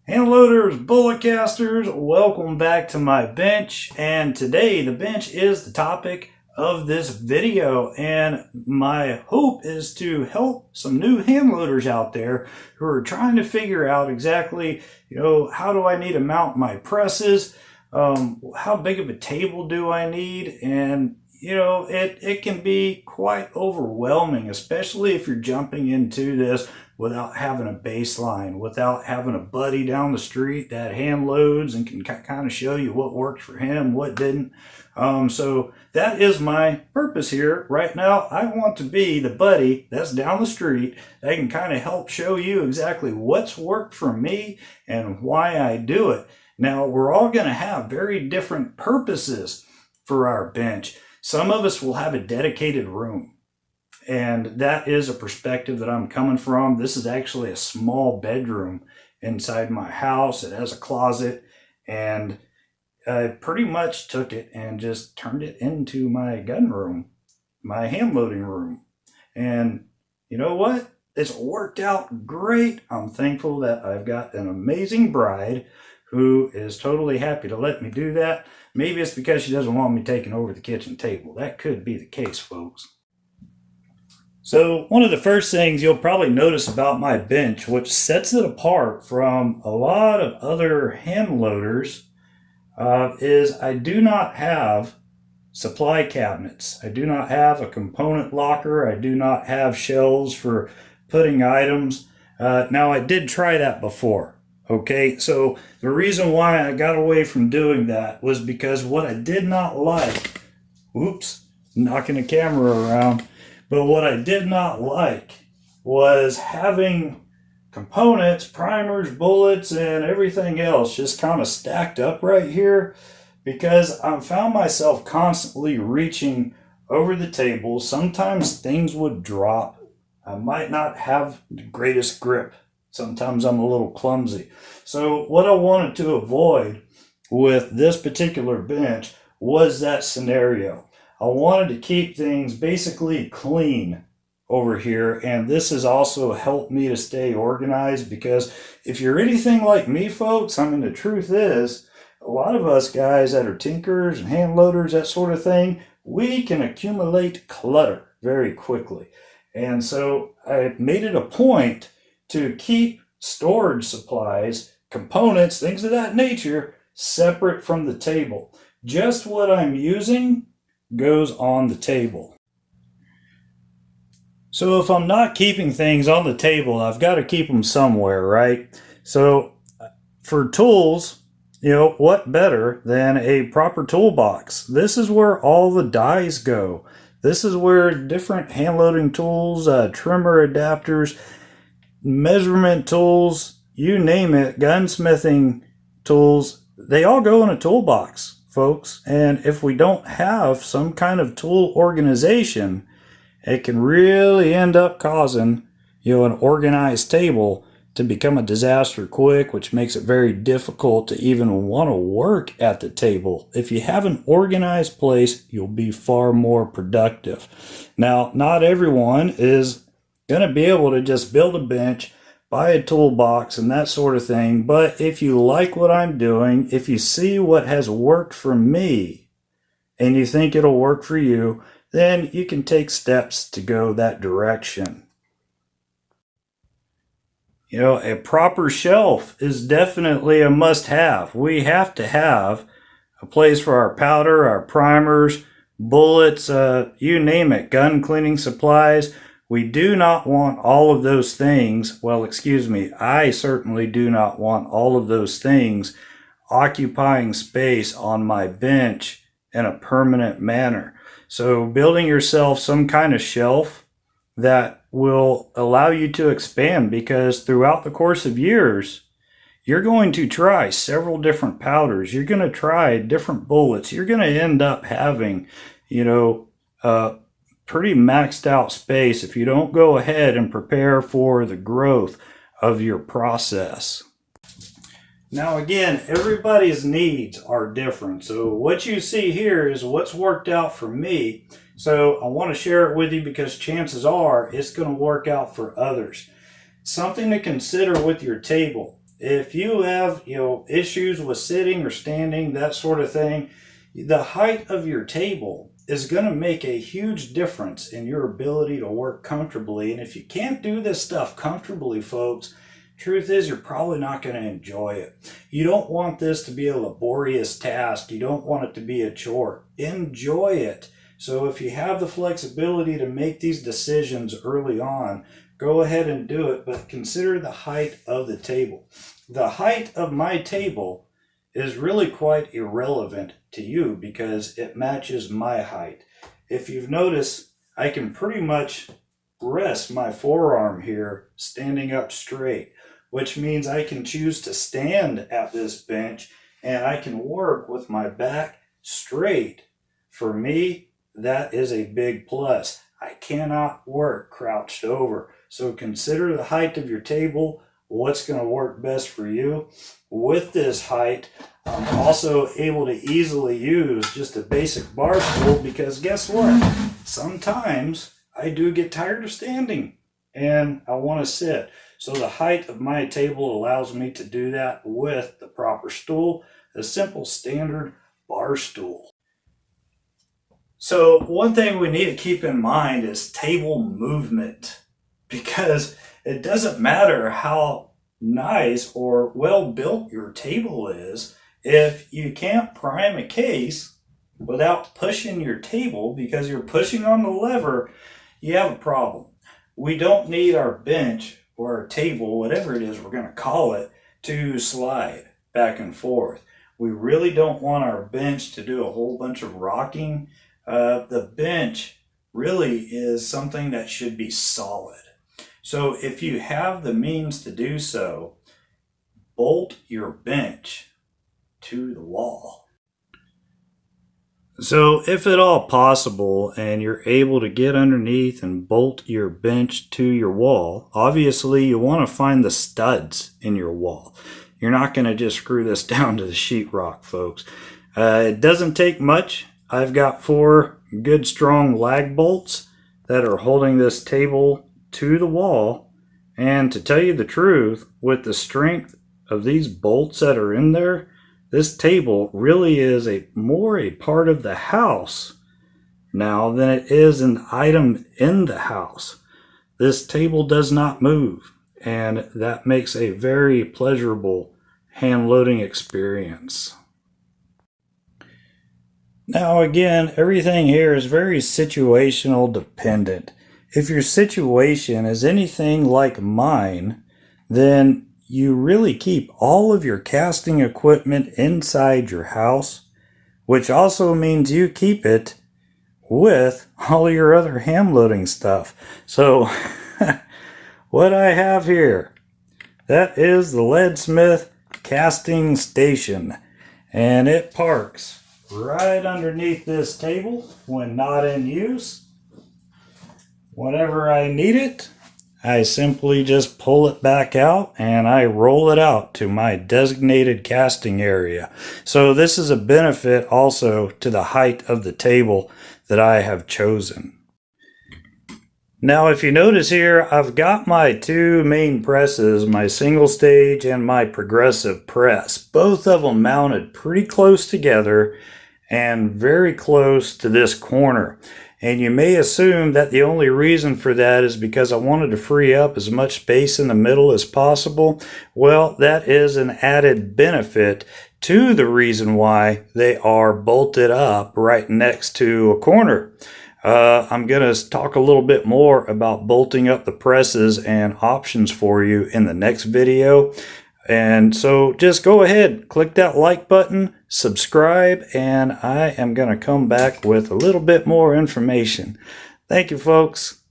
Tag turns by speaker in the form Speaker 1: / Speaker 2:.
Speaker 1: Handloaders, bullet casters, welcome back to my bench. And today the bench is the topic of this video. And my hope is to help some new handloaders out there who are trying to figure out exactly, how do I need to mount my presses? How big of a table do I need? And it can be quite overwhelming, especially if you're jumping into this without having a baseline, without having a buddy down the street that hand loads and can kind of show you what worked for him, what didn't. So that is my purpose here right now. I want to be the buddy that's down the street that can kind of help show you exactly what's worked for me and why I do it. Now, we're all going to have very different purposes for our bench. Some of us will have a dedicated room. And that is a perspective that I'm coming from. This is actually a small bedroom inside my house. It has a closet, and I pretty much took it and just turned it into my gun room, my hand loading room. And you know what? It's worked out great. I'm thankful that I've got an amazing bride who is totally happy to let me do that. Maybe it's because she doesn't want me taking over the kitchen table. That could be the case, folks. So one of the first things you'll probably notice about my bench, which sets it apart from a lot of other hand loaders, is I do not have supply cabinets. I do not have a component locker. I do not have shelves for putting items. Now, I did try that before. Okay, so the reason why I got away from doing that was because what I did not like, knocking the camera around, but what I did not like was having components, primers, bullets, and everything else just kind of stacked up right here, because I found myself constantly reaching over the table. Sometimes things would drop. I might not have the greatest grip. Sometimes I'm a little clumsy. So what I wanted to avoid with this particular bench was that scenario. I wanted to keep things basically clean over here, and this has also helped me to stay organized, because if you're anything like me, folks, I mean, the truth is, a lot of us guys that are tinkers and hand loaders, that sort of thing, we can accumulate clutter very quickly. And so I made it a point to keep storage supplies, components, things of that nature, separate from the table. Just what I'm using goes on the table. So if I'm not keeping things on the table, I've got to keep them somewhere, right? So for tools, what better than a proper toolbox? This is where all the dies go. This is where different hand loading tools, trimmer adapters, measurement tools, you name it, gunsmithing tools, they all go in a toolbox, folks. And if we don't have some kind of tool organization, it can really end up causing, an organized table to become a disaster quick, which makes it very difficult to even want to work at the table. If you have an organized place, you'll be far more productive. Now, not everyone is going to be able to just build a bench, buy a toolbox, and that sort of thing. But if you like what I'm doing, if you see what has worked for me and you think it'll work for you, then you can take steps to go that direction. A proper shelf is definitely a must-have. We have to have a place for our powder, our primers, bullets, you name it, gun cleaning supplies. We do not want all of those things, I certainly do not want all of those things occupying space on my bench in a permanent manner. So building yourself some kind of shelf that will allow you to expand, because throughout the course of years, you're going to try several different powders. You're going to try different bullets. You're going to end up having, pretty maxed out space if you don't go ahead and prepare for the growth of your process. Now again, everybody's needs are different. So what you see here is what's worked out for me. So I want to share it with you because chances are it's going to work out for others. Something to consider with your table. If you have, issues with sitting or standing, that sort of thing, the height of your table is going to make a huge difference in your ability to work comfortably. And if you can't do this stuff comfortably, folks, truth is you're probably not going to enjoy it. You don't want this to be a laborious task. You don't want it to be a chore. Enjoy it. So if you have the flexibility to make these decisions early on, go ahead and do it, but consider the height of the table. The height of my table is really quite irrelevant to you because it matches my height. If you've noticed, I can pretty much rest my forearm here standing up straight, which means I can choose to stand at this bench and I can work with my back straight. For me, that is a big plus. I cannot work crouched over. So consider the height of your table, what's going to work best for you. With this height, I'm also able to easily use just a basic bar stool because guess what? Sometimes I do get tired of standing and I want to sit. So the height of my table allows me to do that with the proper stool, a simple standard bar stool. So one thing we need to keep in mind is table movement, because it doesn't matter how nice or well built your table is, if you can't prime a case without pushing your table because you're pushing on the lever, you have a problem. We don't need our bench or our table, whatever it is we're going to call it, to slide back and forth. We really don't want our bench to do a whole bunch of rocking. The bench really is something that should be solid. So if you have the means to do so, bolt your bench to the wall. So if at all possible and you're able to get underneath and bolt your bench to your wall, obviously you want to find the studs in your wall. You're not going to just screw this down to the sheetrock, folks. It doesn't take much. I've got 4 good strong lag bolts that are holding this table to the wall. And to tell you the truth, with the strength of these bolts that are in there, this table really is more a part of the house now than it is an item in the house. This table does not move, and that makes a very pleasurable hand loading experience. Now again, everything here is very situational dependent. If your situation is anything like mine, then you really keep all of your casting equipment inside your house, which also means you keep it with all your other hand loading stuff. So what I have here, that is the Leadsmith casting station, and it parks right underneath this table when not in use. Whenever I need it, I simply just pull it back out and I roll it out to my designated casting area. So this is a benefit also to the height of the table that I have chosen. Now if you notice here, I've got my 2 main presses, my single stage and my progressive press. Both of them mounted pretty close together and very close to this corner. And you may assume that the only reason for that is because I wanted to free up as much space in the middle as possible. Well, that is an added benefit to the reason why they are bolted up right next to a corner. I'm going to talk a little bit more about bolting up the presses and options for you in the next video. And so just go ahead, click that like button, subscribe, and I am going to come back with a little bit more information. Thank you, folks.